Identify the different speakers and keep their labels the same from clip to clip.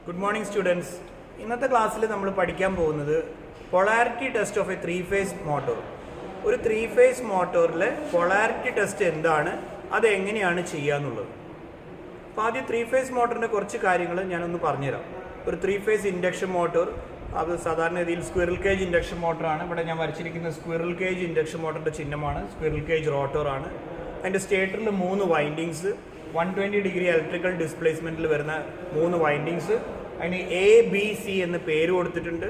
Speaker 1: Good morning students. ഇന്നത്തെ ക്ലാസ്സിൽ നമ്മൾ പഠിക്കാൻ പോകുന്നത് polarity test of A 3-phase motor. ഒരു 3-phase മോട്ടോറിലെ പൊളാരിറ്റി ടെസ്റ്റ് എന്താണ്, അത് എങ്ങനെയാണ് ചെയ്യാന്നുള്ളത്. അപ്പോൾ ആദ്യം 3-phase മോട്ടറിൻ്റെ കുറച്ച് കാര്യങ്ങൾ ഞാനൊന്ന് പറഞ്ഞുതരാം. ഒരു 3-phase ഇൻഡക്ഷൻ മോട്ടോർ, അത് സാധാരണ രീതിയിൽ സ്ക്വിറൽ കേജ് ഇൻഡക്ഷൻ മോട്ടറാണ്. ഇവിടെ ഞാൻ വരച്ചിരിക്കുന്ന സ്ക്വിറൽ കേജ് ഇൻഡക്ഷൻ മോട്ടറിൻ്റെ ചിഹ്നമാണ്. സ്ക്വിറൽ കേജ് റോട്ടറാണ്. അതിൻ്റെ സ്റ്റേറ്ററിൽ 3 വൈൻഡിങ്സ്, 120 ഡിഗ്രി ഇലക്ട്രിക്കൽ ഡിസ്പ്ലേസ്മെൻറ്റിൽ വരുന്ന 3 വൈൻഡിങ്സ്. അതിന് ABC എന്ന് പേര് കൊടുത്തിട്ടുണ്ട്.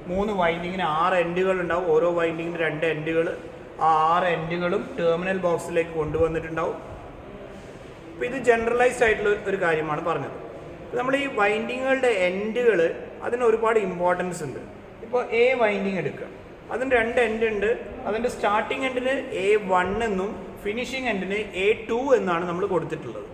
Speaker 1: 3 വൈൻഡിങ്ങിന് 6 എൻഡുകൾ ഉണ്ടാവും. ഓരോ വൈൻഡിങ്ങിന് 2 എൻഡുകൾ. ആ 6 എൻഡുകളും ടെർമിനൽ ബോക്സിലേക്ക് കൊണ്ടുവന്നിട്ടുണ്ടാവും. അപ്പോൾ ഇത് ജനറലൈസ്ഡ് ആയിട്ടുള്ള ഒരു കാര്യമാണ് പറഞ്ഞത്. നമ്മൾ ഈ വൈൻഡിങ്ങുകളുടെ എൻഡുകൾ അതിന് ഒരുപാട് ഇമ്പോർട്ടൻസ് ഉണ്ട്. ഇപ്പോൾ A വൈൻഡിങ് എടുക്കുക, അതിന് 2 എൻഡ് ഉണ്ട്. അതിൻ്റെ സ്റ്റാർട്ടിങ് എൻഡിന് A1 എന്നും ഫിനിഷിംഗ് എൻഡിന് A2 എന്നാണ് നമ്മൾ കൊടുത്തിട്ടുള്ളത്.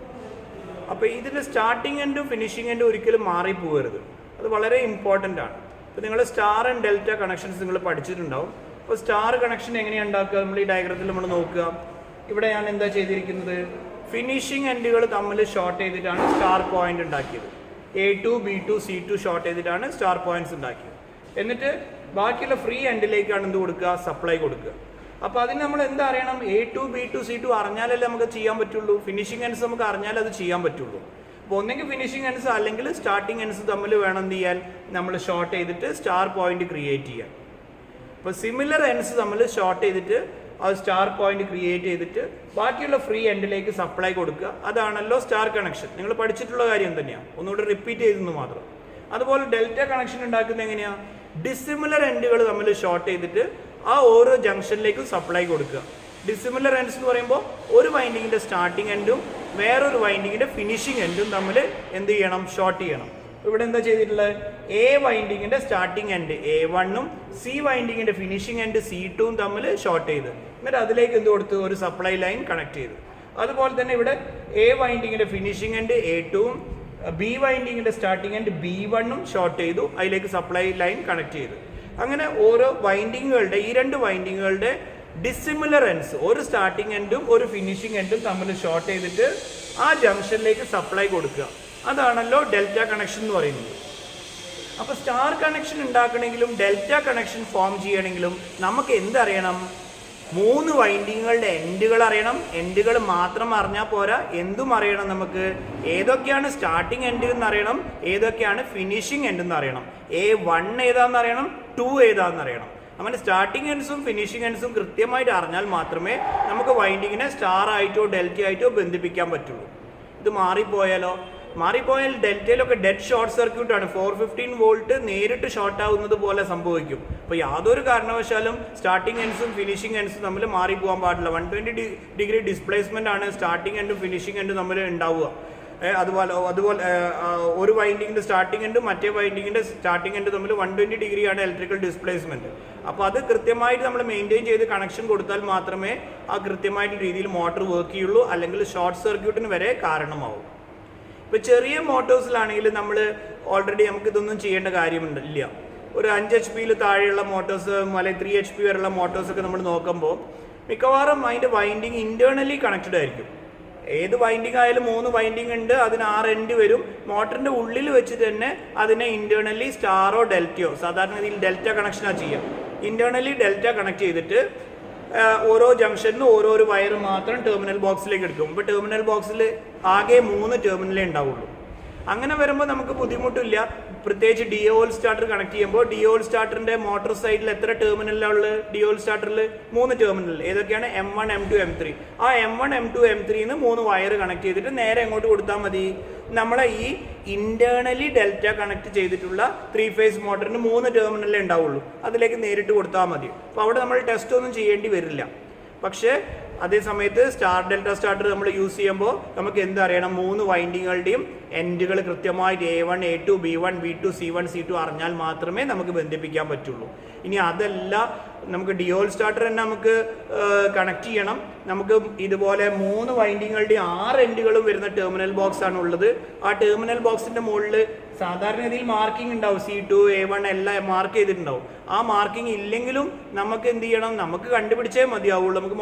Speaker 1: അപ്പോൾ ഇതിൻ്റെ സ്റ്റാർട്ടിങ് എൻഡും ഫിനിഷിംഗ് എൻഡും ഒരിക്കലും മാറിപ്പോകരുത്. അത് വളരെ ഇമ്പോർട്ടൻ്റ് ആണ്. ഇപ്പോൾ നിങ്ങൾ സ്റ്റാർ ആൻഡ് ഡെൽറ്റ കണക്ഷൻസ് നിങ്ങൾ പഠിച്ചിട്ടുണ്ടാവും. അപ്പോൾ സ്റ്റാർ കണക്ഷൻ എങ്ങനെയാണ് ഉണ്ടാക്കുക, നമ്മൾ ഈ ഡയഗ്രത്തിൽ നമ്മൾ നോക്കുക. ഇവിടെ ഞാൻ എന്താ ചെയ്തിരിക്കുന്നത്, ഫിനിഷിംഗ് എൻഡുകൾ തമ്മിൽ ഷോർട്ട് ചെയ്തിട്ടാണ് സ്റ്റാർ പോയിന്റ് ഉണ്ടാക്കിയത്. A2 B2 C2 ഷോർട്ട് ചെയ്തിട്ടാണ് സ്റ്റാർ പോയിന്റ്സ് ഉണ്ടാക്കിയത്. എന്നിട്ട് ബാക്കിയുള്ള ഫ്രീ എൻഡിലേക്കാണ് എന്ത് കൊടുക്കുക, സപ്ലൈ കൊടുക്കുക. അപ്പോൾ അതിന് നമ്മൾ എന്താ അറിയണം, A2 B2 C2 അറിഞ്ഞാലല്ലേ നമുക്ക് ചെയ്യാൻ പറ്റുള്ളൂ. ഫിനിഷിംഗ് എൻഡ്സ് നമുക്ക് അറിഞ്ഞാലേ അത് ചെയ്യാൻ പറ്റുള്ളൂ. അപ്പോൾ ഒന്നെങ്കിൽ ഫിനിഷിംഗ് എൻഡ്സ് അല്ലെങ്കിൽ സ്റ്റാർട്ടിംഗ് എൻഡ്സ് തമ്മിൽ വേണം എന്ത് ചെയ്യാൻ, നമ്മൾ ഷോർട്ട് ചെയ്തിട്ട് സ്റ്റാർ പോയിന്റ് ക്രിയേറ്റ് ചെയ്യാൻ. അപ്പോൾ സിമിലർ എൻഡ്സ് തമ്മിൽ ഷോർട്ട് ചെയ്തിട്ട് അത് സ്റ്റാർ പോയിന്റ് ക്രിയേറ്റ് ചെയ്തിട്ട് ബാക്കിയുള്ള ഫ്രീ എൻഡിലേക്ക് സപ്ലൈ കൊടുക്കുക. അതാണല്ലോ സ്റ്റാർ കണക്ഷൻ. നിങ്ങൾ പഠിച്ചിട്ടുള്ള കാര്യം തന്നെയാണ്, ഒന്നുകൂടി റിപ്പീറ്റ് ചെയ്തെന്ന് മാത്രം. അതുപോലെ ഡെൽറ്റ കണക്ഷൻ ഉണ്ടാക്കുന്നത് എങ്ങനെയാണ്, ഡിസിമിലർ എൻഡുകൾ തമ്മിൽ ഷോർട്ട് ചെയ്തിട്ട് ആ ഓരോ ജംഗ്ഷനിലേക്കും സപ്ലൈ കൊടുക്കുക. ഡിസിമിലർ എൻഡ്സ് എന്ന് പറയുമ്പോൾ ഒരു വൈൻഡിങ്ങിൻ്റെ സ്റ്റാർട്ടിംഗ് എൻഡും വേറൊരു വൈൻഡിങ്ങിൻ്റെ ഫിനിഷിംഗ് എൻഡും തമ്മിൽ എന്ത് ചെയ്യണം, ഷോർട്ട് ചെയ്യണം. ഇവിടെ എന്താ ചെയ്തിട്ടുള്ളത്, A വൈൻഡിങ്ങിൻ്റെ സ്റ്റാർട്ടിംഗ് എൻഡ് A1ഉം C വൈൻഡിങ്ങിൻ്റെ ഫിനിഷിംഗ് എൻഡ് C2ഉം തമ്മിൽ ഷോർട്ട് ചെയ്ത് എന്നിട്ട് അതിലേക്ക് എന്ത് കൊടുത്ത് ഒരു സപ്ലൈ ലൈൻ കണക്ട് ചെയ്തു. അതുപോലെ തന്നെ ഇവിടെ A വൈൻഡിങ്ങിൻ്റെ ഫിനിഷിംഗ് എൻഡ് A2ഉം B വൈൻഡിങ്ങിൻ്റെ സ്റ്റാർട്ടിംഗ് എൻഡ് B1ഉം ഷോർട്ട് ചെയ്തു, അതിലേക്ക് സപ്ലൈ ലൈൻ കണക്ട് ചെയ്തു. അങ്ങനെ ഓരോ വൈൻഡിങ്ങുകളുടെ, ഈ 2 വൈൻഡിങ്ങുകളുടെ ഡിസിമിലർ എൻഡ്സ്, ഒരു സ്റ്റാർട്ടിംഗ് എൻഡും ഒരു ഫിനിഷിംഗ് എൻഡും തമ്മിൽ ഷോർട്ട് ചെയ്തിട്ട് ആ ജംഗ്ഷനിലേക്ക് സപ്ലൈ കൊടുക്കുക. അതാണല്ലോ ഡെൽറ്റ കണക്ഷൻ എന്ന് പറയുന്നത്. അപ്പോൾ സ്റ്റാർ കണക്ഷൻ ഉണ്ടാക്കണമെങ്കിലും ഡെൽറ്റ കണക്ഷൻ ഫോം ചെയ്യണമെങ്കിലും നമുക്ക് എന്തറിയണം, 3 വൈൻഡിങ്ങുകളുടെ എൻഡുകൾ അറിയണം. എൻഡുകൾ മാത്രം അറിഞ്ഞാൽ പോരാ, എന്തും അറിയണം. നമുക്ക് ഏതൊക്കെയാണ് സ്റ്റാർട്ടിംഗ് എൻഡ് എന്ന് അറിയണം, ഏതൊക്കെയാണ് ഫിനിഷിംഗ് എൻഡ് എന്ന് അറിയണം, A1 ഏതാണെന്ന് അറിയണം, 2 ഏതാണെന്ന് അറിയണം. അങ്ങനെ സ്റ്റാർട്ടിംഗ് എൻഡ്സും ഫിനിഷിംഗ് എൻഡ്സും കൃത്യമായിട്ട് അറിഞ്ഞാൽ മാത്രമേ നമുക്ക് വൈൻഡിങ്ങിനെ സ്റ്റാർ ആയിട്ടോ ഡെൽറ്റ ആയിട്ടോ ബന്ധിപ്പിക്കാൻ പറ്റുള്ളൂ. ഇത് മാറിപ്പോയാൽ ഡെൽറ്റയിലൊക്കെ ഡെഡ് ഷോർട്ട് സർക്യൂട്ടാണ്. 415 വോൾട്ട് നേരിട്ട് ഷോർട്ട് ആവുന്നത് പോലെ സംഭവിക്കും. അപ്പോൾ യാതൊരു കാരണവശാലും സ്റ്റാർട്ടിംഗ് എൻഡ്സും ഫിനിഷിംഗ് എൻഡ്സും തമ്മിൽ മാറിപ്പോകാൻ പാടില്ല. 120 ഡിഗ്രി ഡിസ്പ്ലേസ്മെന്റ് ആണ് സ്റ്റാർട്ടിംഗ് എൻഡും ഫിനിഷിംഗ് എൻഡും തമ്മിൽ ഉണ്ടാവുക. അതുപോലെ ഒരു വൈൻഡിങ്ങിൻ്റെ സ്റ്റാർട്ടിംഗ് എൻഡും മറ്റേ വൈൻഡിങ്ങിൻ്റെ സ്റ്റാർട്ടിംഗ് എൻഡ് തമ്മിൽ 120 ഡിഗ്രിയാണ് ഇലക്ട്രിക്കൽ ഡിസ്പ്ലേസ്മെന്റ്. അപ്പോൾ അത് കൃത്യമായിട്ട് നമ്മൾ മെയിൻറ്റെയിൻ ചെയ്ത് കണക്ഷൻ കൊടുത്താൽ മാത്രമേ ആ കൃത്യമായിട്ടുള്ള രീതിയിൽ മോട്ടോർ വർക്ക് ചെയ്യുള്ളൂ, അല്ലെങ്കിൽ ഷോർട്ട് സർക്യൂട്ടിന് വരെ കാരണമാവും. ഇപ്പോൾ ചെറിയ മോട്ടോഴ്സിലാണെങ്കിൽ നമ്മൾ ഓൾറെഡി നമുക്ക് ഇതൊന്നും ചെയ്യേണ്ട കാര്യമില്ല. ഒരു 5 HP താഴെയുള്ള മോട്ടോഴ്സ് അല്ലെങ്കിൽ 3 HP വരെയുള്ള മോട്ടോഴ്സൊക്കെ നമ്മൾ നോക്കുമ്പോൾ മിക്കവാറും അതിൻ്റെ വൈൻഡിങ് ഇൻറ്റേർണലി കണക്റ്റഡ് ആയിരിക്കും. ഏത് വൈൻഡിങ് ആയാലും 3 വൈൻഡിങ് ഉണ്ട്, അതിന് 6 എൻഡ് വരും. മോട്ടറിൻ്റെ ഉള്ളിൽ വെച്ചിട്ട് തന്നെ അതിനെ ഇൻറ്റേർണലി സ്റ്റാറോ ഡെൽറ്റയോ, സാധാരണ രീതിയിൽ ഡെൽറ്റ കണക്ഷനാണ് ചെയ്യുക. ഇൻറ്റേർണലി ഡെൽറ്റ കണക്ട് ചെയ്തിട്ട് ഓരോ ജംഗ്ഷനിലും ഓരോരോ വയർ മാത്രം ടെർമിനൽ ബോക്സിലേക്ക് എടുക്കും. ഇപ്പോൾ ടെർമിനൽ ബോക്സിൽ ആകെ 3 ടെർമിനലേ ഉണ്ടാവുള്ളൂ. അങ്ങനെ വരുമ്പോൾ നമുക്ക് ബുദ്ധിമുട്ടില്ല. പ്രത്യേകിച്ച് DOL സ്റ്റാർട്ടർ കണക്ട് ചെയ്യുമ്പോൾ DOL സ്റ്റാർട്ടറിൻ്റെ മോട്ടോർ സൈഡിൽ എത്ര ടെർമിനലാണ് ഉള്ളത്, DOL സ്റ്റാർട്ടറിൽ 3 ടെർമിനൽ. ഏതൊക്കെയാണ്, M1 M2 M3. ആ M1 M2 M3ന്ന് 3 വയർ കണക്ട് ചെയ്തിട്ട് നേരെ എങ്ങോട്ട് കൊടുത്താൽ മതി, നമ്മളെ ഈ ഇന്റേണലി ഡെൽറ്റ കണക്ട് ചെയ്തിട്ടുള്ള 3-phase മോട്ടറിന് 3 ടെർമിനലേ ഉണ്ടാവുള്ളൂ, അതിലേക്ക് നേരിട്ട് കൊടുത്താൽ മതി. അപ്പോൾ അവിടെ നമ്മൾ ടെസ്റ്റ് ഒന്നും ചെയ്യേണ്ടി വരില്ല. പക്ഷേ അതേ സമയത്ത് സ്റ്റാർ ഡെൽറ്റ സ്റ്റാർട്ടർ നമ്മൾ യൂസ് ചെയ്യുമ്പോൾ നമുക്ക് എന്തറിയണം, 3 വൈൻഡിങ്ങുകളുടെയും എൻഡുകൾ കൃത്യമായിട്ട് A1 A2 B1 B2 C1 C2 അറിഞ്ഞാൽ മാത്രമേ നമുക്ക് ബന്ധിപ്പിക്കാൻ പറ്റുള്ളൂ. ഇനി അതല്ല, നമുക്ക് DOL സ്റ്റാർട്ടർ തന്നെ നമുക്ക് കണക്ട് ചെയ്യണം. നമുക്ക് ഇതുപോലെ 3 വൈൻഡിങ്ങുകളുടെയും 6 എൻഡുകളും വരുന്ന ടെർമിനൽ ബോക്സ് ആണ് ഉള്ളത്. ആ ടെർമിനൽ ബോക്സിന്റെ മുകളിൽ സാധാരണ രീതിയിൽ മാർക്കിംഗ് ഉണ്ടാവും, C2 A1 എല്ലാം മാർക്ക് ചെയ്തിട്ടുണ്ടാവും. ആ മാർക്കിംഗ് ഇല്ലെങ്കിലും നമുക്ക് എന്ത് ചെയ്യണം, നമുക്ക് കണ്ടുപിടിച്ചേ മതിയാവുള്ളൂ. നമുക്ക്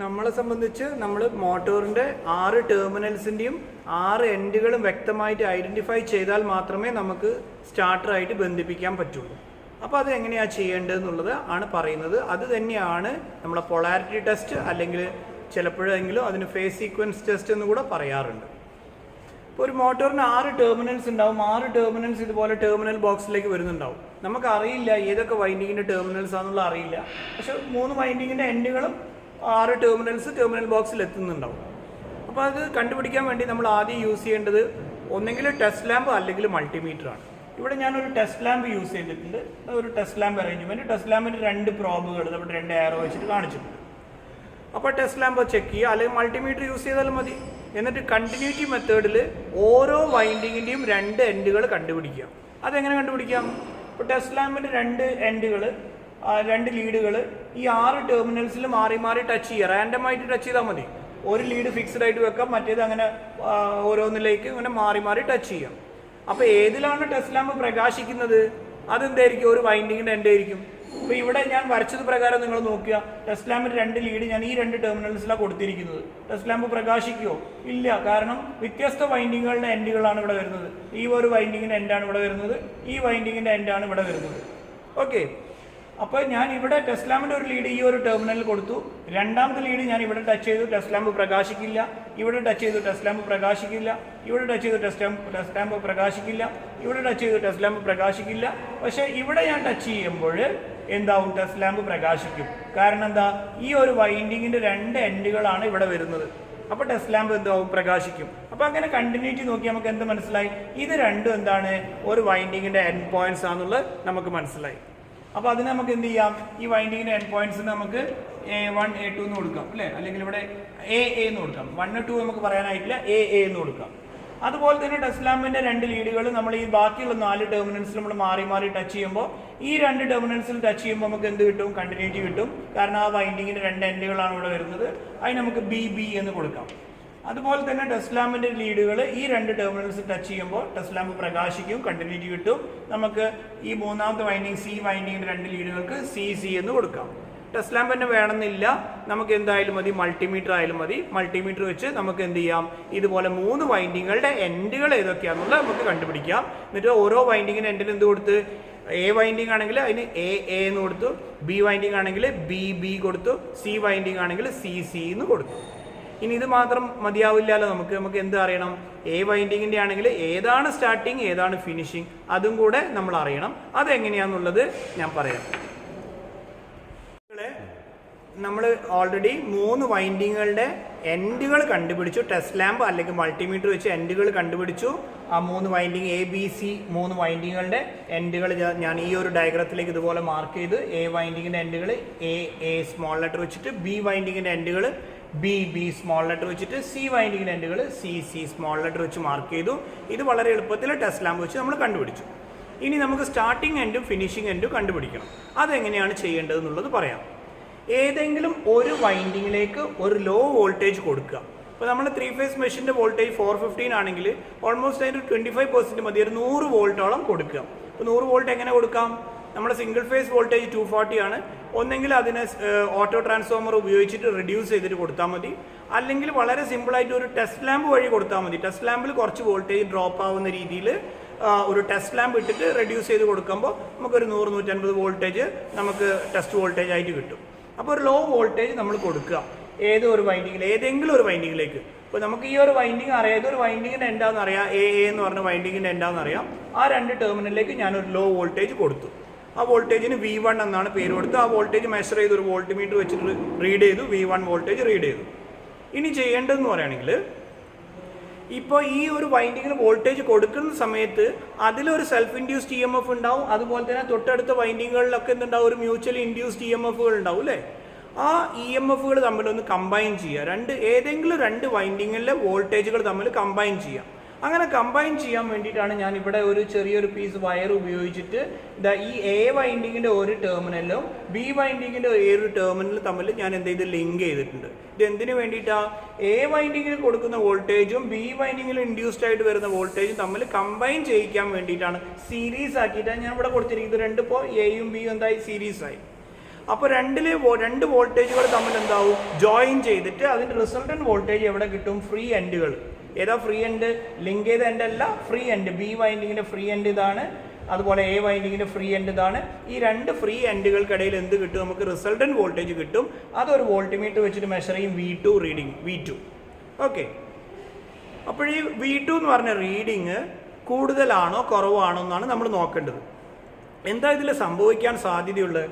Speaker 1: നമ്മളെ സംബന്ധിച്ച് നമ്മൾ മോട്ടോറിൻ്റെ 6 ടെർമിനൽസിൻ്റെയും 6 എൻഡുകളും വ്യക്തമായിട്ട് ഐഡൻറ്റിഫൈ ചെയ്താൽ മാത്രമേ നമുക്ക് സ്റ്റാർട്ടറായിട്ട് ബന്ധിപ്പിക്കാൻ പറ്റുള്ളൂ. അപ്പോൾ അത് എങ്ങനെയാണ് ചെയ്യേണ്ടതെന്നുള്ളത് ആണ് പറയുന്നത്. അത് തന്നെയാണ് നമ്മളെ പൊളാരിറ്റി ടെസ്റ്റ്, അല്ലെങ്കിൽ ചിലപ്പോഴെങ്കിലും അതിന് ഫേസ് സീക്വൻസ് ടെസ്റ്റ് എന്ന് കൂടെ പറയാറുണ്ട്. ഇപ്പോൾ ഒരു മോട്ടോറിന് 6 ടെർമിനൽസ് ഉണ്ടാവും. 6 ടെർമിനൽസ് ഇതുപോലെ ടെർമിനൽ ബോക്സിലേക്ക് വരുന്നുണ്ടാവും. നമുക്കറിയില്ല ഏതൊക്കെ വൈൻഡിങ്ങിൻ്റെ ടെർമിനൽസ് ആണെന്നുള്ള അറിയില്ല. പക്ഷെ 3 വൈൻഡിങ്ങിൻ്റെ എൻഡുകളും 6 ടെർമിനൽ ബോക്സിൽ എത്തുന്നുണ്ടാവും. അപ്പോൾ അത് കണ്ടുപിടിക്കാൻ വേണ്ടി നമ്മൾ ആദ്യം യൂസ് ചെയ്യേണ്ടത് ഒന്നെങ്കിൽ ടെസ്റ്റ് ലാമ്പ് അല്ലെങ്കിൽ മൾട്ടിമീറ്ററാണ്. ഇവിടെ ഞാനൊരു ടെസ്റ്റ് ലാമ്പ് യൂസ് ചെയ്തിട്ടുണ്ട്. ഒരു ടെസ്റ്റ് ലാമ്പ് അറേഞ്ച്മെൻറ്റ്. ടെസ്റ്റ് ലാമ്പിന് 2 പ്രോബുകൾ നമ്മുടെ 2 ആരോ വെച്ചിട്ട് കാണിച്ചിട്ടുണ്ട്. അപ്പോൾ ടെസ്റ്റ് ലാമ്പ് ചെക്ക് ചെയ്യുക, അല്ലെങ്കിൽ മൾട്ടിമീറ്റർ യൂസ് ചെയ്താലും മതി. എന്നിട്ട് കണ്ടിന്യൂറ്റി മെത്തേഡിൽ ഓരോ വൈൻഡിങ്ങിൻ്റെയും 2 എൻഡുകൾ കണ്ടുപിടിക്കുക. അതെങ്ങനെ കണ്ടുപിടിക്കാം? ഇപ്പോൾ ടെസ്റ്റ് ലാമ്പിൻ്റെ 2 എൻഡുകൾ, 2 ലീഡുകൾ ഈ 6 ടെർമിനൽസിൽ മാറി മാറി ടച്ച് ചെയ്യുക. റാൻഡമായിട്ട് ടച്ച് ചെയ്താൽ മതി. ഒരു ലീഡ് ഫിക്സ്ഡ് ആയിട്ട് വെക്കാം, മറ്റേത് അങ്ങനെ ഓരോന്നിലേക്ക് ഇങ്ങനെ മാറി മാറി ടച്ച് ചെയ്യാം. അപ്പോൾ ഏതിലാണ് ടെസ്റ്റ് ലാമ്പ് പ്രകാശിക്കുന്നത് അതെന്തായിരിക്കും? ഒരു വൈൻഡിങ്ങിൻ്റെ എൻഡ് ആയിരിക്കും. അപ്പോൾ ഇവിടെ ഞാൻ വരച്ചത് പ്രകാരം നിങ്ങൾ നോക്കുക. ടെസ്റ്റ് ലാമ്പിന് 2 ലീഡ് ഞാൻ ഈ 2 ടെർമിനൽസിലാണ് കൊടുത്തിരിക്കുന്നത്. ടെസ്റ്റ് ലാമ്പ് പ്രകാശിക്കുമോ? ഇല്ല. കാരണം വ്യത്യസ്ത വൈൻഡിങ്ങുകളുടെ എൻഡുകളാണ് ഇവിടെ വരുന്നത്. ഈ ഒരു വൈൻഡിങ്ങിൻ്റെ എൻഡാണ് ഇവിടെ വരുന്നത്, ഈ വൈൻഡിങ്ങിൻ്റെ എൻഡാണ് ഇവിടെ വരുന്നത്. ഓക്കെ. അപ്പോൾ ഞാൻ ഇവിടെ ടെസ്റ്റ് ലാമ്പിൻ്റെ ഒരു ലീഡ് ഈ ഒരു ടെർമിനലിൽ കൊടുത്തു. രണ്ടാമത്തെ ലീഡ് ഞാൻ ഇവിടെ ടച്ച് ചെയ്തു, ടെസ്റ്റ് ലാമ്പ് പ്രകാശിക്കില്ല. ഇവിടെ ടച്ച് ചെയ്തു, ടെസ്റ്റ് ലാമ്പ് പ്രകാശിക്കില്ല. ഇവിടെ ടച്ച് ചെയ്തു, ടെസ്റ്റ് ലാമ്പ് പ്രകാശിക്കില്ല. ഇവിടെ ടച്ച് ചെയ്തു, ടെസ്റ്റ് ലാമ്പ് പ്രകാശിക്കില്ല. പക്ഷേ ഇവിടെ ഞാൻ ടച്ച് ചെയ്യുമ്പോൾ എന്താവും? ടെസ്റ്റ് ലാമ്പ് പ്രകാശിക്കും. കാരണം എന്താ? ഈ ഒരു വൈൻഡിങ്ങിൻ്റെ 2 എൻഡുകളാണ് ഇവിടെ വരുന്നത്. അപ്പോൾ ടെസ്റ്റ് ലാമ്പ് എന്താവും? പ്രകാശിക്കും. അപ്പോൾ അങ്ങനെ കണ്ടിന്യൂറ്റി നോക്കി നമുക്ക് എന്ത് മനസ്സിലായി? ഇത് രണ്ടും എന്താണ്? ഒരു വൈൻഡിങ്ങിൻ്റെ എൻഡ് പോയിന്റ്സ് ആണെന്നുള്ളത് നമുക്ക് മനസ്സിലായി. അപ്പോൾ അതിന് നമുക്ക് എന്ത് ചെയ്യാം? ഈ വൈൻഡിങ്ങിൻ്റെ എൻഡ് പോയിന്റ്സിന് നമുക്ക് A1 A2 എന്ന് കൊടുക്കാം, അല്ലേ? അല്ലെങ്കിൽ ഇവിടെ A എന്ന് കൊടുക്കാം. 1 2 നമുക്ക് പറയാനായിട്ടില്ല, A എന്ന് കൊടുക്കാം. അതുപോലെ തന്നെ ടെസ്റ്റ് ലാമ്പിൻ്റെ 2 ലീഡുകൾ നമ്മൾ ഈ ബാക്കിയുള്ള 4 ടെർമിനൽസിൽ നമ്മൾ മാറി മാറി ടച്ച് ചെയ്യുമ്പോൾ ഈ 2 ടെർമിനൽസിൽ ടച്ച് ചെയ്യുമ്പോൾ നമുക്ക് എന്ത് കിട്ടും? കണ്ടിന്യൂറ്റി കിട്ടും. കാരണം ആ വൈൻഡിങ്ങിൻ്റെ 2 എൻഡുകളാണ് ഇവിടെ വരുന്നത്. അതിന് നമുക്ക് B എന്ന് കൊടുക്കാം. അതുപോലെ തന്നെ ടെസ്റ്റ് ലാമ്പിൻ്റെ ലീഡുകൾ ഈ 2 ടെർമിനൽസ് ടച്ച് ചെയ്യുമ്പോൾ ടെസ്റ്റ് ലാമ്പ് പ്രകാശിക്കും, കണ്ടിന്യൂറ്റി കിട്ടും. നമുക്ക് ഈ മൂന്നാമത്തെ വൈൻഡിങ് C വൈൻഡിങ്ങിൻ്റെ 2 ലീഡുകൾക്ക് C എന്ന് കൊടുക്കാം. ടെസ്റ്റ് ലാമ്പ് തന്നെ വേണമെന്നില്ല, നമുക്ക് എന്തായാലും മതി, മൾട്ടിമീറ്റർ ആയാലും മതി. മൾട്ടിമീറ്റർ വെച്ച് നമുക്ക് എന്ത് ചെയ്യാം? ഇതുപോലെ 3 വൈൻഡിങ്ങുകളുടെ എൻഡുകൾ ഏതൊക്കെയാണെന്നുള്ളത് നമുക്ക് കണ്ടുപിടിക്കാം. എന്നിട്ട് ഓരോ വൈൻഡിങ്ങിന് എൻഡിന് എന്ത് കൊടുത്ത്? A വൈൻഡിങ് ആണെങ്കിൽ അതിന് A എന്ന് കൊടുത്തു, B വൈൻഡിങ് ആണെങ്കിൽ B കൊടുത്തു, C വൈൻഡിങ് ആണെങ്കിൽ C എന്ന് കൊടുത്തു. ഇനി ഇത് മാത്രം മതിയാവില്ലല്ലോ, നമുക്ക് എന്ത് അറിയണം? A വൈൻഡിങ്ങിൻ്റെ ആണെങ്കിൽ ഏതാണ് സ്റ്റാർട്ടിങ് ഏതാണ് ഫിനിഷിങ് അതും കൂടെ നമ്മൾ അറിയണം. അതെങ്ങനെയാണെന്നുള്ളത് ഞാൻ പറയാം. നമ്മൾ ഓൾറെഡി 3 വൈൻഡിങ്ങുകളുടെ എൻഡുകൾ കണ്ടുപിടിച്ചു. ടെസ്റ്റ് ലാമ്പ് അല്ലെങ്കിൽ മൾട്ടിമീറ്റർ വെച്ച് എൻഡുകൾ കണ്ടുപിടിച്ചു. ആ 3 വൈൻഡിങ് ABC 3 വൈൻഡിങ്ങുകളുടെ എൻഡുകൾ ഞാൻ ഈ ഒരു ഡയഗ്രത്തിലേക്ക് ഇതുപോലെ മാർക്ക് ചെയ്ത് A വൈൻഡിങ്ങിൻ്റെ എൻഡുകൾ A സ്മോൾ ലെറ്റർ വെച്ചിട്ട്, B വൈൻഡിങ്ങിൻ്റെ എൻഡുകൾ B സ്മോൾ ലെറ്റർ വെച്ചിട്ട്, C വൈൻഡിങ്ങിൻ്റെ എൻഡുകൾ C സ്മോൾ ലെറ്റർ വെച്ച് മാർക്ക് ചെയ്തു. ഇത് വളരെ എളുപ്പത്തിൽ ടെസ്റ്റ് ലാമ്പ് വെച്ച് നമ്മൾ കണ്ടുപിടിച്ചു. ഇനി നമുക്ക് സ്റ്റാർട്ടിങ് എൻഡും ഫിനിഷിംഗ് എൻഡും കണ്ടുപിടിക്കണം. അതെങ്ങനെയാണ് ചെയ്യേണ്ടതെന്നുള്ളത് പറയാം. ഏതെങ്കിലും ഒരു വൈൻഡിങ്ങിലേക്ക് ഒരു ലോ വോൾട്ടേജ് കൊടുക്കുക. ഇപ്പോൾ നമ്മൾ 3 ഫേസ് മെഷീൻ്റെ വോൾട്ടേജ് 415 ആണെങ്കിൽ ഓൾമോസ്റ്റ് അതിൻ്റെ 25% മതി, ഒരു 100 വോൾട്ടോളം കൊടുക്കുക. ഇപ്പോൾ 100 വോൾട്ട് എങ്ങനെ കൊടുക്കാം? നമ്മുടെ സിംഗിൾ ഫേസ് വോൾട്ടേജ് 240 ആണ്. ഒന്നെങ്കിൽ അതിനെ ഓട്ടോ ട്രാൻസ്ഫോമർ ഉപയോഗിച്ചിട്ട് റിഡ്യൂസ് ചെയ്തിട്ട് കൊടുത്താൽ മതി, അല്ലെങ്കിൽ വളരെ സിമ്പിളായിട്ട് ഒരു ടെസ്റ്റ് ലാമ്പ് വഴി കൊടുത്താൽ മതി. ടെസ്റ്റ് ലാമ്പിൽ കുറച്ച് വോൾട്ടേജ് ഡ്രോപ്പ് ആവുന്ന രീതിയിൽ ഒരു ടെസ്റ്റ് ലാമ്പ് ഇട്ടിട്ട് റെഡ്യൂസ് ചെയ്ത് കൊടുക്കുമ്പോൾ നമുക്കൊരു 100-150 വോൾട്ടേജ് നമുക്ക് ടെസ്റ്റ് വോൾട്ടേജ് ആയിട്ട് കിട്ടും. അപ്പോൾ ഒരു ലോ വോൾട്ടേജ് നമ്മൾ കൊടുക്കുക ഏതെങ്കിലും ഒരു വൈൻഡിങ്ങിലേക്ക്. ഇപ്പോൾ നമുക്ക് ഈ ഒരു വൈൻഡിങ് അറിയാം, ഇതൊരു വൈൻഡിങ്ങിൻ്റെ എന്താണെന്ന് അറിയാം, A എന്ന് പറഞ്ഞ വൈൻഡിങ്ങിൻ്റെ എന്താണെന്ന് അറിയാം. ആ 2 ടെർമിനലിലേക്ക് ഞാനൊരു ലോ വോൾട്ടേജ് കൊടുത്തു. ആ വോൾട്ടേജിന് V1 എന്നാണ് പേര് കൊടുത്ത്. ആ വോൾട്ടേജ് മെഷർ ചെയ്ത് ഒരു വോൾട്ട്മീറ്റർ വെച്ചിട്ട് റീഡ് ചെയ്തു, V1 വോൾട്ടേജ് റീഡ് ചെയ്തു. ഇനി ചെയ്യേണ്ടതെന്ന് പറയുകയാണെങ്കിൽ, ഇപ്പോൾ ഈ ഒരു വൈൻഡിങ്ങിന് വോൾട്ടേജ് കൊടുക്കുന്ന സമയത്ത് അതിലൊരു സെൽഫ് ഇൻഡ്യൂസ്ഡ് EMF ഉണ്ടാവും. അതുപോലെ തന്നെ തൊട്ടടുത്ത വൈൻഡിങ്ങുകളിലൊക്കെ എന്തുണ്ടാവും? ഒരു മ്യൂച്വലി ഇൻഡ്യൂസ്ഡ് EMFകൾ ഉണ്ടാവും, അല്ലേ? ആ EMFകൾ തമ്മിലൊന്ന് കമ്പൈൻ ചെയ്യുക. ഏതെങ്കിലും 2 വൈൻഡിങ്ങിലെ വോൾട്ടേജുകൾ തമ്മിൽ കമ്പൈൻ ചെയ്യുക. അങ്ങനെ കമ്പൈൻ ചെയ്യാൻ വേണ്ടിയിട്ടാണ് ഞാൻ ഇവിടെ ഒരു ചെറിയൊരു പീസ് വയർ ഉപയോഗിച്ചിട്ട് ഈ A വൈൻഡിങ്ങിൻ്റെ ഒരു ടെർമിനലും B വൈൻഡിങ്ങിൻ്റെ ഒരു ടെർമിനലും തമ്മിൽ ഞാൻ എന്ത് ചെയ്ത് ലിങ്ക് ചെയ്തിട്ടുണ്ട്. ഇത് എന്തിനു വേണ്ടിയിട്ടാണ്? A വൈൻഡിങ്ങിൽ കൊടുക്കുന്ന വോൾട്ടേജും B വൈൻഡിങ്ങിൽ ഇൻഡ്യൂസ്ഡ് ആയിട്ട് വരുന്ന വോൾട്ടേജും തമ്മിൽ കമ്പൈൻ ചെയ്യിക്കാൻ വേണ്ടിയിട്ടാണ്, സീരീസ് ആക്കിയിട്ടാണ് ഞാൻ ഇവിടെ കൊടുത്തിരിക്കുന്നത്. 2 ഇപ്പോൾ Aയും Bയും എന്തായി? സീരീസായി. അപ്പോൾ രണ്ട് വോൾട്ടേജുകൾ തമ്മിൽ എന്താവും, ജോയിൻ ചെയ്തിട്ട് അതിൻ്റെ റിസൾട്ടൻറ്റ് വോൾട്ടേജ് എവിടെ കിട്ടും, ഫ്രീ എൻഡുകൾ. ഏതാ ഫ്രീ എൻഡ്, ലിങ്ക് ചെയ്ത എൻഡ് അല്ല, ഫ്രീ എൻഡ്. ബി വൈൻഡിങ്ങിൻ്റെ ഫ്രീ എൻഡ് ഇതാണ്, അതുപോലെ എ വൈൻഡിങ്ങിൻ്റെ ഫ്രീ എൻഡ് ഇതാണ്. ഈ രണ്ട് ഫ്രീ എൻഡുകൾക്കിടയിൽ എന്ത് കിട്ടും, നമുക്ക് റിസൾട്ടൻറ്റ് വോൾട്ടേജ് കിട്ടും. അതൊരു വോൾട്ടിമീറ്റർ വെച്ചിട്ട് മെഷർ ചെയ്യും, V2 റീഡിങ്, V2. ഓക്കെ, അപ്പോൾ ഈ V2 എന്ന് പറഞ്ഞ റീഡിങ് കൂടുതലാണോ കുറവാണോ എന്നാണ് നമ്മൾ നോക്കേണ്ടത്. എന്താ ഇതിൽ സംഭവിക്കാൻ സാധ്യതയുള്ളത്,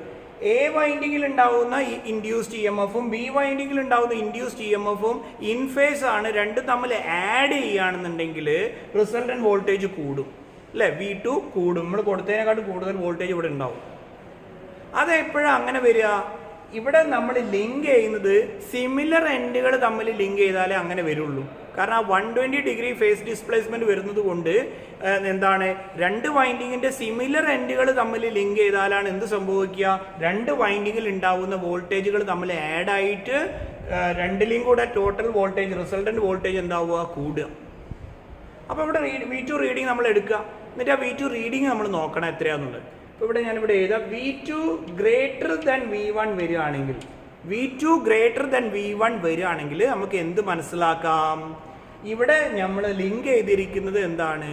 Speaker 1: എ വൈൻഡിങ്ങിൽ ഉണ്ടാവുന്ന ഇൻഡ്യൂസ്ഡ് ഇ എം എഫും ബി വൈൻഡിങ്ങിൽ ഉണ്ടാവുന്ന ഇൻഡ്യൂസ്ഡ് ഇ എം എഫും ഇൻഫേസ് ആണ്, രണ്ടും തമ്മിൽ ആഡ് ചെയ്യുകയാണെന്നുണ്ടെങ്കിൽ റിസൾട്ടൻറ്റ് വോൾട്ടേജ് കൂടും അല്ലേ, V2 കൂടും. നമ്മൾ കൊടുത്തതിനെക്കാട്ടും കൂടുതൽ വോൾട്ടേജ് ഇവിടെ ഉണ്ടാവും. അത് എപ്പോഴാണ് അങ്ങനെ വരിക, ഇവിടെ നമ്മൾ ലിങ്ക് ചെയ്യുന്നത് സിമിലർ എൻഡുകൾ തമ്മിൽ ലിങ്ക് ചെയ്താലേ അങ്ങനെ വരുള്ളൂ. കാരണം ആ 120 ഡിഗ്രി ഫേസ് ഡിസ്പ്ലേസ്മെന്റ് വരുന്നത് കൊണ്ട് എന്താണ്, രണ്ട് വൈൻഡിങ്ങിന്റെ സിമിലർ എൻഡുകൾ തമ്മിൽ ലിങ്ക് ചെയ്താലാണ് എന്ത് സംഭവിക്കുക, രണ്ട് വൈൻഡിങ്ങിൽ ഉണ്ടാവുന്ന വോൾട്ടേജുകൾ തമ്മിൽ ആഡ് ആയിട്ട് രണ്ടിലും കൂടെ ടോട്ടൽ വോൾട്ടേജ്, റിസൾട്ടൻറ്റ് വോൾട്ടേജ് എന്താവുക, കൂടുക. അപ്പോൾ ഇവിടെ V2 റീഡിങ് നമ്മൾ എടുക്കുക, എന്നിട്ട് ആ V2 റീഡിങ് നമ്മൾ നോക്കണം എത്രയാണെന്നുള്ളത്. അപ്പോൾ ഇവിടെ ഞാനിവിടെ എഴുതാം, V2 ഗ്രേറ്റർ ദാൻ V1 വരികയാണെങ്കിൽ, V2 ഗ്രേറ്റർ ദാൻ V1 വരികയാണെങ്കിൽ നമുക്ക് എന്ത് മനസ്സിലാക്കാം, ഇവിടെ നമ്മൾ ലിങ്ക് ചെയ്തിരിക്കുന്നത് എന്താണ്,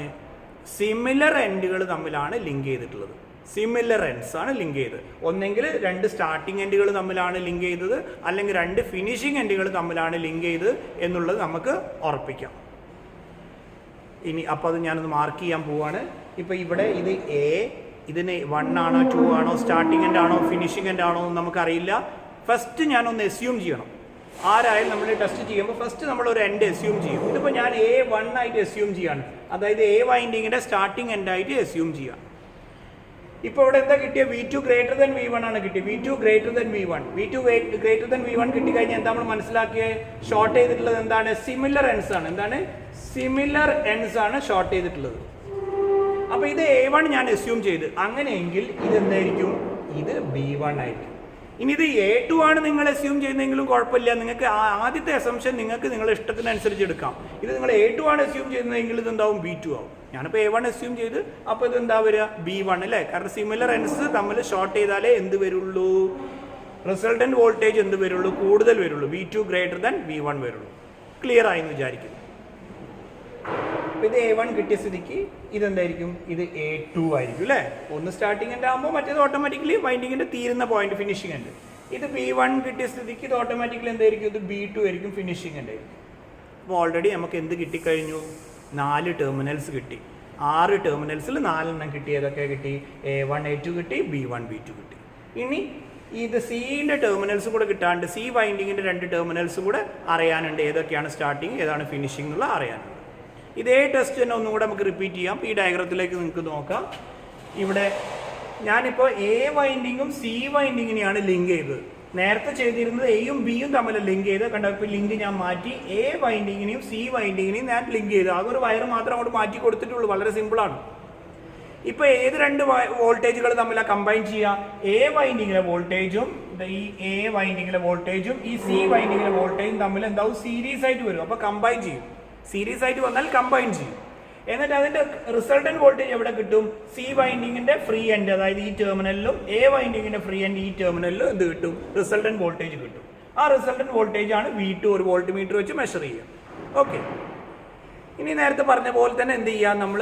Speaker 1: സിമിലർ എൻഡുകൾ തമ്മിലാണ് ലിങ്ക് ചെയ്തിട്ടുള്ളത്. സിമിലർ എൻഡ്സ് ആണ് ലിങ്ക് ചെയ്തത്. ഒന്നെങ്കിൽ രണ്ട് സ്റ്റാർട്ടിംഗ് എൻഡുകൾ തമ്മിലാണ് ലിങ്ക് ചെയ്തത്, അല്ലെങ്കിൽ രണ്ട് ഫിനിഷിംഗ് എൻഡുകൾ തമ്മിലാണ് ലിങ്ക് ചെയ്തത് എന്നുള്ളത് നമുക്ക് ഉറപ്പിക്കാം. ഇനി അപ്പോൾ അത് ഞാനൊന്ന് മാർക്ക് ചെയ്യാൻ പോവാണ്. ഇപ്പോൾ ഇവിടെ ഇത് എ, ഇതിന് 1 ആണോ 2 ആണോ, സ്റ്റാർട്ടിംഗ് എൻഡ് ആണോ ഫിനിഷിംഗ് എൻഡ് ആണോ എന്ന് നമുക്കറിയില്ല. ഫസ്റ്റ് ഞാനൊന്ന് എസ്യൂം ചെയ്യണം. ആരായാലും നമ്മൾ ടെസ്റ്റ് ചെയ്യുമ്പോൾ ഫസ്റ്റ് നമ്മൾ ഒരു എൻഡ് എസ്യൂം ചെയ്യും. ഇതിപ്പോൾ ഞാൻ A1 ആയിട്ട് എസ്യൂം ചെയ്യാണ്, അതായത് എ വൈൻഡിങ്ങിൻ്റെ സ്റ്റാർട്ടിംഗ് എൻഡ് ആയിട്ട് എസ്യൂം ചെയ്യാം. ഇപ്പോൾ ഇവിടെ എന്താ കിട്ടിയ, V2 ഗ്രേറ്റർ ദാൻ V1 ആണ് കിട്ടിയത്. V2 greater than V1, V2 greater than V1 കിട്ടിക്കഴിഞ്ഞാൽ എന്താ നമ്മൾ മനസ്സിലാക്കിയത്, ഷോർട്ട് ചെയ്തിട്ടുള്ളത് എന്താണ്, സിമിലർ എൻഡ്സ് ആണ്. എന്താണ്, സിമിലർ എൻഡ്സ് ആണ് ഷോർട്ട് ചെയ്തിട്ടുള്ളത്. അപ്പോൾ ഇത് A1 ഞാൻ എസ്യൂം ചെയ്ത്, അങ്ങനെയെങ്കിൽ ഇത് എന്തായിരിക്കും, ഇത് B1 ആയിരിക്കും. ഇനി ഇത് A2 ആണ് നിങ്ങൾ എസ്യൂം ചെയ്യുന്നതെങ്കിലും കുഴപ്പമില്ല, നിങ്ങൾക്ക് ആദ്യത്തെ അസംഷൻ നിങ്ങൾക്ക് നിങ്ങളുടെ ഇഷ്ടത്തിനനുസരിച്ച് എടുക്കാം. ഇത് നിങ്ങൾ A2 ആണ് എസ്യൂം ചെയ്യുന്നതെങ്കിൽ ഇത് എന്താവും, B2 ആവും. ഞാനിപ്പോൾ A1 എസ്യൂം ചെയ്ത്, അപ്പോൾ ഇത് എന്താ വരിക, B1 അല്ലേ. കാരണം സിമിലർ എൻഡ്സ് തമ്മിൽ ഷോർട്ട് ചെയ്താലേ എന്ത് വരുള്ളൂ, റിസൾട്ടൻറ്റ് വോൾട്ടേജ് എന്ത് വരുള്ളൂ, കൂടുതൽ വരുള്ളൂ, V2 ഗ്രേറ്റർ ദാൻ V1 വരുള്ളൂ. ക്ലിയർ ആയി എന്ന് വിചാരിക്കുന്നു. അപ്പോൾ ഇത് A1 കിട്ടിയ സ്ഥിതിക്ക് ഇതെന്തായിരിക്കും, ഇത് A2 ആയിരിക്കും അല്ലേ. ഒന്ന് സ്റ്റാർട്ടിംഗ് എൻഡ് ആകുമ്പോൾ മറ്റേത് ഓട്ടോമാറ്റിക്കലി വൈൻഡിങ്ങിൻ്റെ തീരുന്ന പോയിന്റ്, ഫിനിഷിംഗ് എൻഡ്. ഇത് B1 കിട്ടിയ സ്ഥിതിക്ക് ഇത് ഓട്ടോമാറ്റിക്കലി എന്തായിരിക്കും, ഇത് B2 ആയിരിക്കും, ഫിനിഷിംഗ് എൻഡ് ആയിരിക്കും. അപ്പോൾ ഓൾറെഡി നമുക്ക് എന്ത് കിട്ടിക്കഴിഞ്ഞു, 4 ടെർമിനൽസ് കിട്ടി. 6 ടെർമിനൽസിൽ 4 കിട്ടി. ഏതൊക്കെ കിട്ടി, A1 A2 കിട്ടി, B1 B2 കിട്ടി. ഇനി ഇത് സിൻ്റെ ടെർമിനൽസ് കൂടെ കിട്ടാണ്ട് സി വൈൻഡിങ്ങിൻ്റെ 2 ടെർമിനൽസ് കൂടെ അറിയാനുണ്ട്, ഏതൊക്കെയാണ് സ്റ്റാർട്ടിങ് ഏതാണ് ഫിനിഷിംഗ് എന്നുള്ള അറിയാനുണ്ട്. ഇതേ ടെസ്റ്റ് തന്നെ ഒന്നും കൂടെ നമുക്ക് റിപ്പീറ്റ് ചെയ്യാം. ഈ ഡയഗ്രത്തിലേക്ക് നിങ്ങൾക്ക് നോക്കാം. ഇവിടെ ഞാനിപ്പോൾ എ വൈൻഡിങ്ങും സി വൈൻഡിങ്ങിനെയാണ് ലിങ്ക് ചെയ്തത്. നേരത്തെ ചെയ്തിരുന്നത് എയും ബിയും തമ്മിൽ ലിങ്ക് ചെയ്ത് കണ്ട. ഇപ്പോൾ ലിങ്ക് ഞാൻ മാറ്റി, എ വൈൻഡിങ്ങിനെയും സി വൈൻഡിങ്ങിനെയും ഞാൻ ലിങ്ക് ചെയ്തു. അതൊരു വയർ മാത്രം അങ്ങോട്ട് മാറ്റി കൊടുത്തിട്ടുള്ളൂ, വളരെ സിമ്പിളാണ്. ഇപ്പോൾ ഏത് രണ്ട് വോൾട്ടേജുകൾ തമ്മിലാണ് കമ്പൈൻ ചെയ്യുക, എ വൈൻഡിങ്ങിലെ വോൾട്ടേജും ഈ എ വൈൻഡിങ്ങിലെ വോൾട്ടേജും ഈ സി വൈൻഡിങ്ങിലെ വോൾട്ടേജും തമ്മിൽ എന്താവും, സീരീസ് ആയിട്ട് വരും. അപ്പോൾ കമ്പൈൻ ചെയ്യും. സീരീസ് ആയിട്ട് വന്നാൽ കമ്പൈൻ ചെയ്യും. എന്നിട്ട് അതിന്റെ റിസൾട്ടന്റ് വോൾട്ടേജ് എവിടെ കിട്ടും, സി വൈൻഡിങ്ങിന്റെ ഫ്രീ എൻഡ്, അതായത് ഈ ടെർമിനലിലും എ വൈൻഡിങ്ങിന്റെ ഫ്രീ എൻഡ് ഈ ടെർമിനലിലും എന്ത് കിട്ടും, റിസൾട്ടന്റ് വോൾട്ടേജ് കിട്ടും. ആ റിസൾട്ടന്റ് വോൾട്ടേജ് ആണ് V2 ഒരു വോൾട്ട് മീറ്റർ വെച്ച് മെഷർ ചെയ്യുക. ഓക്കെ, ഇനി നേരത്തെ പറഞ്ഞ പോലെ തന്നെ എന്ത് ചെയ്യുക, നമ്മൾ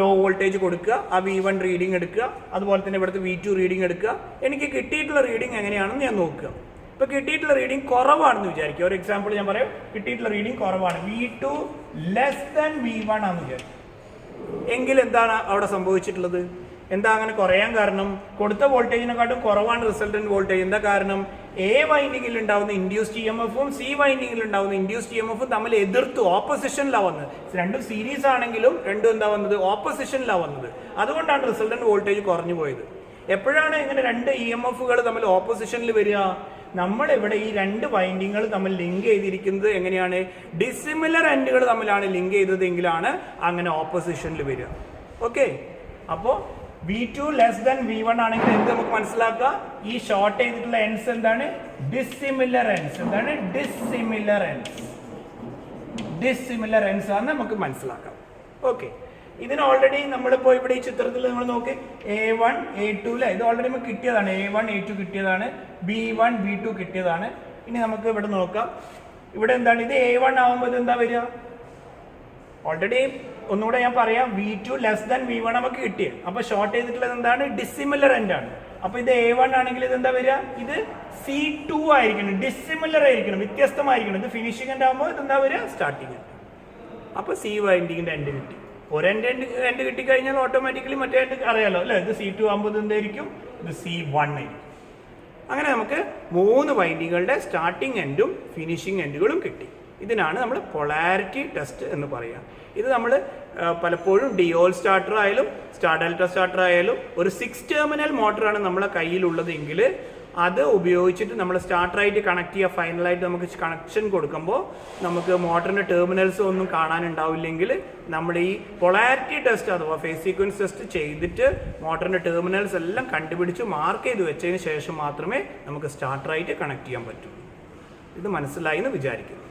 Speaker 1: ലോ വോൾട്ടേജ് കൊടുക്കുക, ആ V1 റീഡിംഗ് എടുക്കുക, അതുപോലെ തന്നെ ഇവിടുത്തെ V2 റീഡിംഗ് എടുക്കുക. എനിക്ക് കിട്ടിയിട്ടുള്ള റീഡിംഗ് എങ്ങനെയാണെന്ന് ഞാൻ നോക്കുക. ഇപ്പോൾ കിട്ടിയിട്ടുള്ള റീഡിംഗ് കുറവാണെന്ന് വിചാരിക്കുക. ഒരു എക്സാമ്പിൾ ഞാൻ പറയാം, കിട്ടിയിട്ടുള്ള റീഡിംഗ് കുറവാണ്, V2 ലെസ് ദാൻ V1 ആണെന്ന് വിചാരിക്കും. എങ്കിൽ എന്താണ് അവിടെ സംഭവിച്ചിട്ടുള്ളത്, എന്താ അങ്ങനെ കുറയാൻ കാരണം, കൊടുത്ത വോൾട്ടേജിനെക്കാട്ടും കുറവാണ് റിസൾട്ടന്റ് വോൾട്ടേജ്. എന്താ കാരണം, എ വൈൻഡിങ്ങിൽ ഉണ്ടാവുന്ന ഇൻഡ്യൂസ്ഡ് ഇ എം എഫും സി വൈൻഡിങ്ങിൽ ഉണ്ടാവുന്ന ഇൻഡ്യൂസ്ഡ് ഇ എം എഫും തമ്മിൽ എതിർത്ത് ഓപ്പോസിഷനിലാണ് വന്നത്. രണ്ടും സീരീസ് ആണെങ്കിലും രണ്ടും എന്താ വന്നത്, ഓപ്പോസിഷനിലാണ് വന്നത്. അതുകൊണ്ടാണ് റിസൾട്ടന്റ് വോൾട്ടേജ് കുറഞ്ഞു പോയത്. എപ്പോഴാണ് ഇങ്ങനെ രണ്ട് ഇ എം എഫുകൾ തമ്മിൽ ഓപ്പോസിഷനിൽ വരിക, നമ്മളിവിടെ ഈ രണ്ട് വൈൻഡിങ്ങുകൾ തമ്മിൽ ലിങ്ക് ചെയ്തിരിക്കുന്നത് എങ്ങനെയാണ്, ഡിസിമിലർ എൻഡുകൾ തമ്മിലാണ് ലിങ്ക് ചെയ്തതെങ്കിലാണ് അങ്ങനെ ഓപ്പോസിഷനിൽ വരിക. ഓക്കെ, അപ്പോൾ V2 ലെസ് ദാൻ V1 ആണെങ്കിൽ എന്ത് നമുക്ക് മനസ്സിലാക്കാം, ഈ ഷോർട്ട് ചെയ്തിട്ടുള്ള എൻഡ്സ് എന്താണ്, ഡിസിമിലർ എൻഡ്സ്. എന്താണ് ഡിസിമിലർ എൻഡ്സ്, ഡിസിമിലർ എൻഡ്സ് ആണെന്ന് നമുക്ക് മനസ്സിലാക്കാം. ഓക്കെ, ഇതിന് ഓൾറെഡി നമ്മളിപ്പോൾ ഇവിടെ ഈ ചിത്രത്തിൽ നമ്മൾ നോക്കി A1 A2 അല്ലേ, ഇത് ഓൾറെഡി നമുക്ക് കിട്ടിയതാണ്. A1 A2 കിട്ടിയതാണ്, B1 B2 കിട്ടിയതാണ്. ഇനി നമുക്ക് ഇവിടെ നോക്കാം. ഇവിടെ എന്താണ്, ഇത് A1 ആകുമ്പോൾ ഇത് എന്താ വരിക? ഓൾറെഡി ഒന്നുകൂടെ ഞാൻ പറയാം, V2 ലെസ് ദാൻ V1 നമുക്ക് കിട്ടിയത്. അപ്പൊ ഷോർട്ട് ചെയ്തിട്ടുള്ളത് എന്താണ്? ഡിസിമിലർ എൻഡ് ആണ്. അപ്പൊ ഇത് A1 ആണെങ്കിൽ ഇത് എന്താ വരിക? ഇത് C2 ആയിരിക്കണം, ഡിസിമിലർ ആയിരിക്കണം, വ്യത്യസ്തമായിരിക്കണം. ഇത് ഫിനിഷിംഗ് എൻഡ് ആകുമ്പോൾ ഇത് എന്താ വരിക? Starting end. അപ്പൊ C വൈൻഡിങ്ങിന്റെ എൻഡ് കിട്ടി. ഒരു എൻഡ് കിട്ടിക്കഴിഞ്ഞാൽ ഓട്ടോമാറ്റിക്കലി മറ്റേ എൻഡ് അറിയാലോ അല്ലെ, ഇത് C2 ആകുമ്പോൾ ഇത് എന്തായിരിക്കും? ഇത് C1 ആയിരിക്കും. അങ്ങനെ നമുക്ക് 3 വൈൻഡിങ്ങുകളുടെ സ്റ്റാർട്ടിംഗ് എൻഡും ഫിനിഷിംഗ് എൻഡുകളും കിട്ടി. ഇതിനാണ് നമ്മൾ പൊളാരിറ്റി ടെസ്റ്റ് എന്ന് പറയുക. ഇത് നമ്മൾ പലപ്പോഴും ഡിയോൾ സ്റ്റാർട്ടർ ആയാലും സ്റ്റാർ ഡെൽറ്റ സ്റ്റാർട്ടർ ആയാലും ഒരു 6 ടെർമിനൽ മോട്ടറാണ് നമ്മളെ കയ്യിലുള്ളതെങ്കിൽ അത് ഉപയോഗിച്ചിട്ട് നമ്മൾ സ്റ്റാർട്ടറായിട്ട് കണക്ട് ചെയ്യുക. ഫൈനലായിട്ട് നമുക്ക് കണക്ഷൻ കൊടുക്കുമ്പോൾ നമുക്ക് മോട്ടറിൻ്റെ ടെർമിനൽസ് ഒന്നും കാണാനുണ്ടാവില്ലെങ്കിൽ നമ്മൾ ഈ പൊളാരിറ്റി ടെസ്റ്റ് അഥവാ ഫേസ് സീക്വൻസ് ടെസ്റ്റ് ചെയ്തിട്ട് മോട്ടറിൻ്റെ ടെർമിനൽസ് എല്ലാം കണ്ടുപിടിച്ച് മാർക്ക് ചെയ്ത് വെച്ചതിന് ശേഷം മാത്രമേ നമുക്ക് സ്റ്റാർട്ടറായിട്ട് കണക്ട് ചെയ്യാൻ പറ്റൂ. ഇത് മനസ്സിലായി എന്ന് വിചാരിക്കുന്നു.